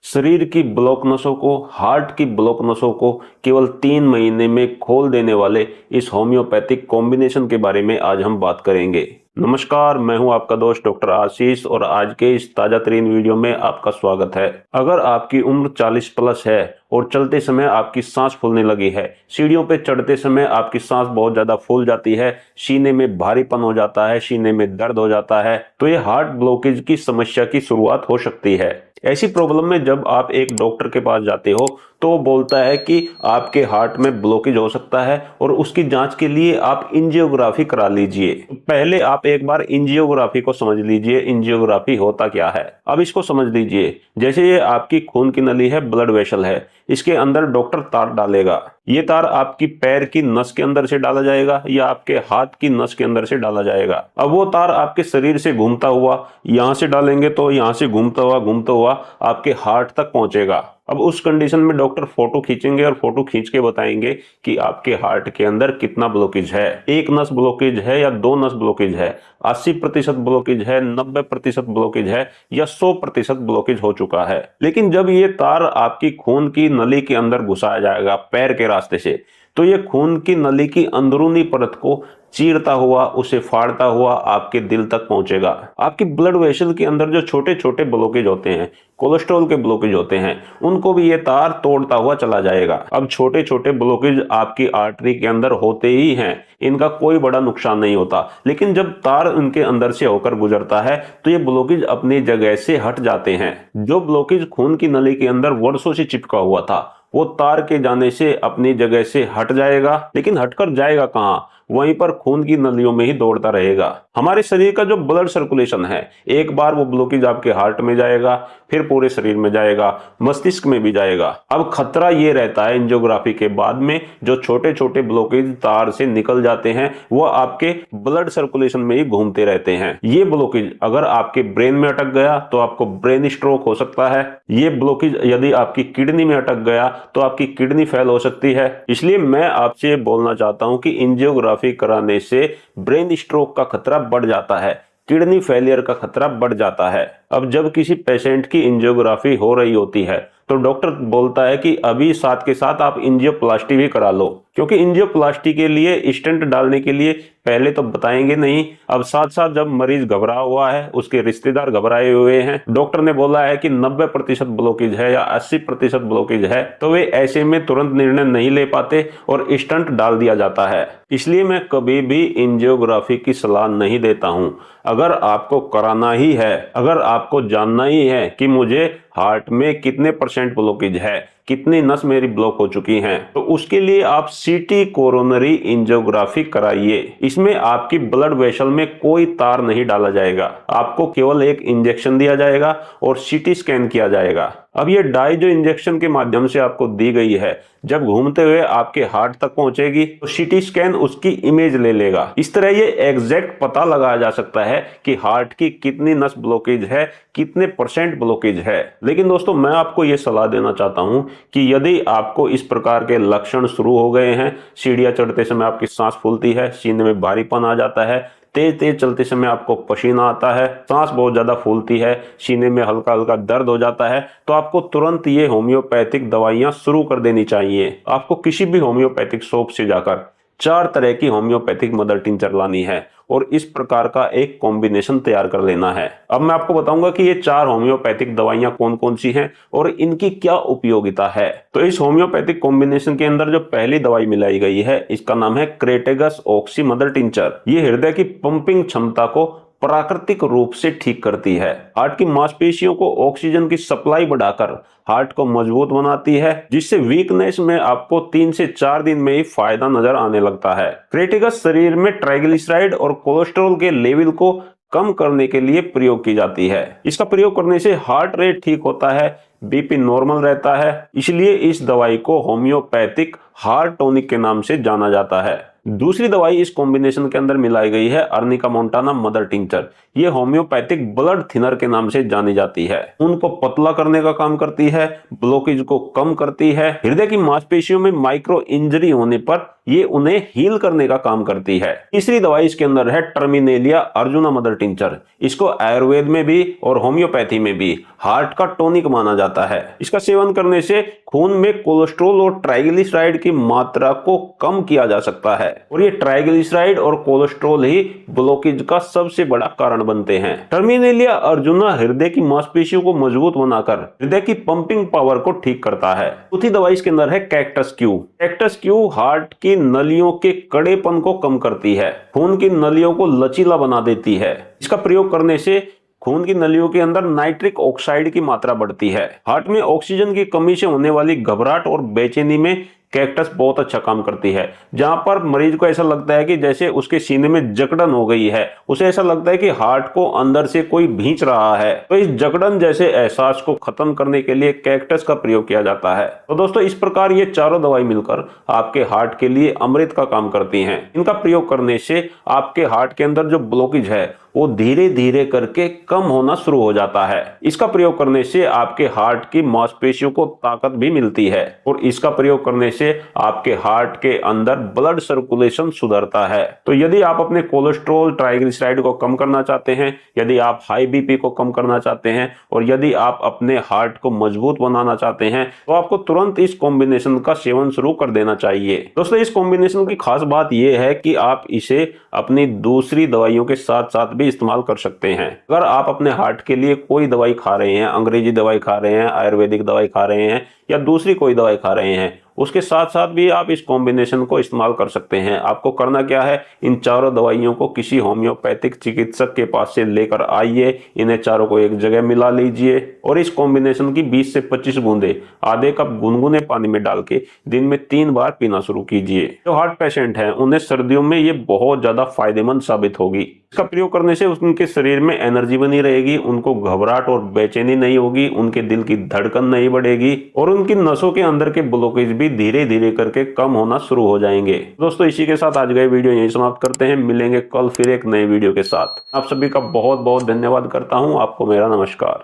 शरीर की ब्लॉक नसों को, हार्ट की ब्लॉक नसों को केवल 3 महीने में खोल देने वाले इस होम्योपैथिक कॉम्बिनेशन के बारे में आज हम बात करेंगे। नमस्कार, मैं हूं आपका दोस्त डॉक्टर आशीष और आज के इस ताजा तरीन वीडियो में आपका स्वागत है। अगर आपकी उम्र 40 प्लस है और चलते समय आपकी सांस फूलने लगी है, सीढ़ियों पे चढ़ते समय आपकी सांस बहुत ज्यादा फूल जाती है, सीने में भारीपन हो जाता है, सीने में दर्द हो जाता है, तो ये हार्ट ब्लॉकेज की समस्या की शुरुआत हो सकती है। ऐसी प्रॉब्लम में जब आप एक डॉक्टर के पास जाते हो तो वो बोलता है कि आपके हार्ट में ब्लॉकेज हो सकता है और उसकी जांच के लिए आप एंजियोग्राफी करा लीजिए। पहले आप एक बार एंजियोग्राफी को समझ लीजिए, एंजियोग्राफी होता क्या है। अब इसको समझ लीजिए, जैसे ये आपकी खून की नली है, ब्लड वेसल है, इसके अंदर डॉक्टर तार डालेगा। ये तार आपकी पैर की नस के अंदर से डाला जाएगा या आपके हाथ की नस के अंदर से डाला जाएगा। अब वो तार आपके शरीर से घूमता हुआ यहां से डालेंगे तो यहां से घूमता हुआ आपके हार्ट तक पहुंचेगा। अब उस कंडीशन में डॉक्टर फोटो खींचेंगे और फोटो खींच के बताएंगे कि आपके हार्ट के अंदर कितना ब्लॉकेज है। 1 नस ब्लॉकेज है या 2 नस ब्लॉकेज है, 80% ब्लॉकेज है, 90% ब्लॉकेज है या 100% ब्लॉकेज हो चुका है। लेकिन जब ये तार आपकी खून की नली के अंदर घुसाया जाएगा पैर के रास्ते से, तो ये खून की नली की अंदरूनी परत को चीरता हुआ, उसे फाड़ता हुआ आपके दिल तक पहुंचेगा। आपकी ब्लड वेसल के अंदर जो छोटे छोटे ब्लॉकेज होते हैं, कोलेस्ट्रॉल के ब्लॉकेज होते हैं, उनको भी ये तार तोड़ता हुआ चला जाएगा। अब छोटे छोटे ब्लॉकेज आपकी आर्टरी के अंदर होते ही हैं, इनका कोई बड़ा नुकसान नहीं होता, लेकिन जब तार इनके अंदर से होकर गुजरता है तो ये ब्लॉकेज अपनी जगह से हट जाते हैं। जो ब्लॉकेज खून की नली के अंदर वर्षों से चिपका हुआ था, वो तार के जाने से अपनी जगह से हट जाएगा, लेकिन हटकर जाएगा कहां? वहीं पर खून की नलियों में ही दौड़ता रहेगा। हमारे शरीर का जो ब्लड सर्कुलेशन है, एक बार वो ब्लॉकेज आपके हार्ट में जाएगा, फिर पूरे शरीर में जाएगा, मस्तिष्क में भी जाएगा। अब खतरा ये रहता है एंजियोग्राफी के बाद में जो छोटे छोटे ब्लॉकेज तार से निकल जाते हैं वो आपके ब्लड सर्कुलेशन में ही घूमते रहते हैं। ये ब्लॉकेज अगर आपके ब्रेन में अटक गया तो आपको ब्रेन स्ट्रोक हो सकता है। ये ब्लॉकेज यदि आपकी किडनी में अटक गया तो आपकी किडनी फेल हो सकती है। इसलिए मैं आपसे बोलना चाहता हूं कि एंजियोग्राफी कराने से ब्रेन स्ट्रोक का खतरा बढ़ जाता है, किडनी फेलियर का खतरा बढ़ जाता है। अब जब किसी पेशेंट की एंजियोग्राफी हो रही होती है तो डॉक्टर बोलता है कि अभी साथ के साथ आप एंजियोप्लास्टी भी करा लो, क्योंकि एंजियोप्लास्टी के लिए स्टेंट डालने के लिए पहले तो बताएंगे नहीं। अब साथ साथ जब मरीज घबरा हुआ है, उसके रिश्तेदार घबराए हुए हैं, डॉक्टर ने बोला है कि 90% ब्लॉकेज है या 80% ब्लॉकेज है, तो वे ऐसे में तुरंत निर्णय नहीं ले पाते और स्टंट डाल दिया जाता है। इसलिए मैं कभी भी एंजियोग्राफी की सलाह नहीं देता हूं। अगर आपको कराना ही है, अगर आपको जानना ही है कि मुझे हार्ट में कितने % ब्लॉकेज है, कितनी नस मेरी ब्लॉक हो चुकी हैं, तो उसके लिए आप सीटी कोरोनरी एंजियोग्राफी कराइए। इसमें आपकी ब्लड वेसल में कोई तार नहीं डाला जाएगा, आपको केवल एक इंजेक्शन दिया जाएगा और सीटी स्कैन किया जाएगा। अब ये डाई जो इंजेक्शन के माध्यम से आपको दी गई है, जब घूमते हुए आपके हार्ट तक पहुंचेगी तो सीटी स्कैन उसकी इमेज ले लेगा। इस तरह ये एग्जैक्ट पता लगाया जा सकता है कि हार्ट की कितनी नस ब्लॉकेज है, कितने % ब्लॉकेज है। लेकिन दोस्तों, मैं आपको ये सलाह देना चाहता हूं कि यदि आपको इस प्रकार के लक्षण शुरू हो गए हैं, सीढ़ियां चढ़ते समय आपकी सांस फूलती है, सीने में भारीपन आ जाता है, तेज तेज चलते समय आपको पसीना आता है, सांस बहुत ज्यादा फूलती है, सीने में हल्का हल्का दर्द हो जाता है, तो आपको तुरंत ये होम्योपैथिक दवाइयां शुरू कर देनी चाहिए। आपको किसी भी होम्योपैथिक शॉप से जाकर 4 तरह की होम्योपैथिक मदर टिंचर लानी है और इस प्रकार का एक कॉम्बिनेशन तैयार कर लेना है। अब मैं आपको बताऊंगा कि ये 4 होम्योपैथिक दवाइयां कौन कौन सी हैं और इनकी क्या उपयोगिता है। तो इस होम्योपैथिक कॉम्बिनेशन के अंदर जो पहली दवाई मिलाई गई है, इसका नाम है क्रेटेगस ऑक्सी मदर टिंचर। ये हृदय की पंपिंग क्षमता को प्राकृतिक रूप से ठीक करती है, हार्ट की मांसपेशियों को ऑक्सीजन की सप्लाई बढ़ाकर हार्ट को मजबूत बनाती है, जिससे वीकनेस में आपको 3 से 4 दिन में ही फायदा नजर आने लगता है। क्रेटिगस शरीर में ट्राइग्लिसराइड और कोलेस्ट्रॉल के लेवल को कम करने के लिए प्रयोग की जाती है। इसका प्रयोग करने से हार्ट रेट ठीक होता है, बीपी नॉर्मल रहता है, इसलिए इस दवाई को होम्योपैथिक हार्ट टॉनिक के नाम से जाना जाता है। दूसरी दवाई इस कॉम्बिनेशन के अंदर मिलाई गई है अर्निका मोंटाना मदर टिंचर। ये होम्योपैथिक ब्लड थिनर के नाम से जानी जाती है। उनको पतला करने का काम करती है, ब्लॉकेज को कम करती है, हृदय की मांसपेशियों में माइक्रो इंजरी होने पर ये उन्हें हील करने का काम करती है। तीसरी दवाई इसके अंदर है टर्मिनेलिया अर्जुना मदर टिंचर। इसको आयुर्वेद में भी और होम्योपैथी में भी हार्ट का टॉनिक माना जाता है। इसका सेवन करने से खून में कोलेस्ट्रॉल और ट्राइग्लिसराइड की मात्रा को कम किया जा सकता है और ये ट्राइग्लिसराइड और कोलेस्ट्रॉल ही ब्लॉकेज का सबसे बड़ा कारण बनते हैं। टर्मिनेलिया अर्जुना हृदय की मांसपेशियों को मजबूत बनाकर हृदय की पंपिंग पावर को ठीक करता है। चौथी दवाई इसके अंदर है cactus Q. Cactus Q heart की नलियों के कड़ेपन को कम करती है, खून की नलियों को लचीला बना देती है। इसका प्रयोग करने से खून की नलियों के अंदर नाइट्रिक ऑक्साइड की मात्रा बढ़ती है। हार्ट में ऑक्सीजन की कमी से होने वाली घबराहट और बेचैनी में कैक्टस बहुत अच्छा काम करती है। जहां पर मरीज को ऐसा लगता है कि जैसे उसके सीने में जकड़न हो गई है, उसे ऐसा लगता है कि हार्ट को अंदर से कोई भींच रहा है, तो इस जकड़न जैसे एहसास को खत्म करने के लिए कैक्टस का प्रयोग किया जाता है। तो दोस्तों, इस प्रकार ये चारों दवाई मिलकर आपके हार्ट के लिए अमृत का काम करती हैं। इनका प्रयोग करने से आपके हार्ट के अंदर जो ब्लॉकेज है वो धीरे धीरे करके कम होना शुरू हो जाता है। इसका प्रयोग करने से आपके हार्ट की मांसपेशियों को ताकत भी मिलती है और इसका प्रयोग करने से आपके हार्ट के अंदर ब्लड सर्कुलेशन सुधरता है। तो यदि आप अपने कोलेस्ट्रॉल, ट्राइग्लिसराइड को कम करना चाहते हैं, यदि आप हाई बीपी को कम करना चाहते हैं और यदि आप अपने हार्ट को मजबूत बनाना चाहते हैं, तो आपको तुरंत इस कॉम्बिनेशन का सेवन शुरू कर देना चाहिए। दोस्तों, इस कॉम्बिनेशन की खास बात यह है कि आप इसे अपनी दूसरी दवाइयों के साथ साथ भी इस्तेमाल कर सकते हैं। अगर आप अपने हार्ट के लिए कोई दवाई खा रहे हैं, अंग्रेजी दवाई खा रहे हैं, आयुर्वेदिक दवाई खा रहे हैं या दूसरी कोई दवाई खा रहे हैं, उसके साथ साथ भी आप इस कॉम्बिनेशन को इस्तेमाल कर सकते हैं। आपको करना क्या है, इन चारों दवाइयों को किसी होम्योपैथिक चिकित्सक के पास से लेकर आइए, इन्हें चारों को एक जगह मिला लीजिए और इस कॉम्बिनेशन की 20 से 25 बूंदे आधे कप गुनगुने पानी में डाल के दिन में 3 बार पीना शुरू कीजिए। जो हार्ट पेशेंट हैं उन्हें सर्दियों में ये बहुत ज्यादा फायदेमंद साबित होगी। इसका प्रयोग करने से उनके शरीर में एनर्जी बनी रहेगी, उनको घबराहट और बेचैनी नहीं होगी, उनके दिल की धड़कन नहीं बढ़ेगी और उनकी नसों के अंदर के ब्लॉकेज भी धीरे धीरे करके कम होना शुरू हो जाएंगे। दोस्तों, इसी के साथ आज का वीडियो यहीं समाप्त करते हैं। मिलेंगे कल फिर एक नए वीडियो के साथ। आप सभी का बहुत बहुत धन्यवाद करता हूं। आपको मेरा नमस्कार।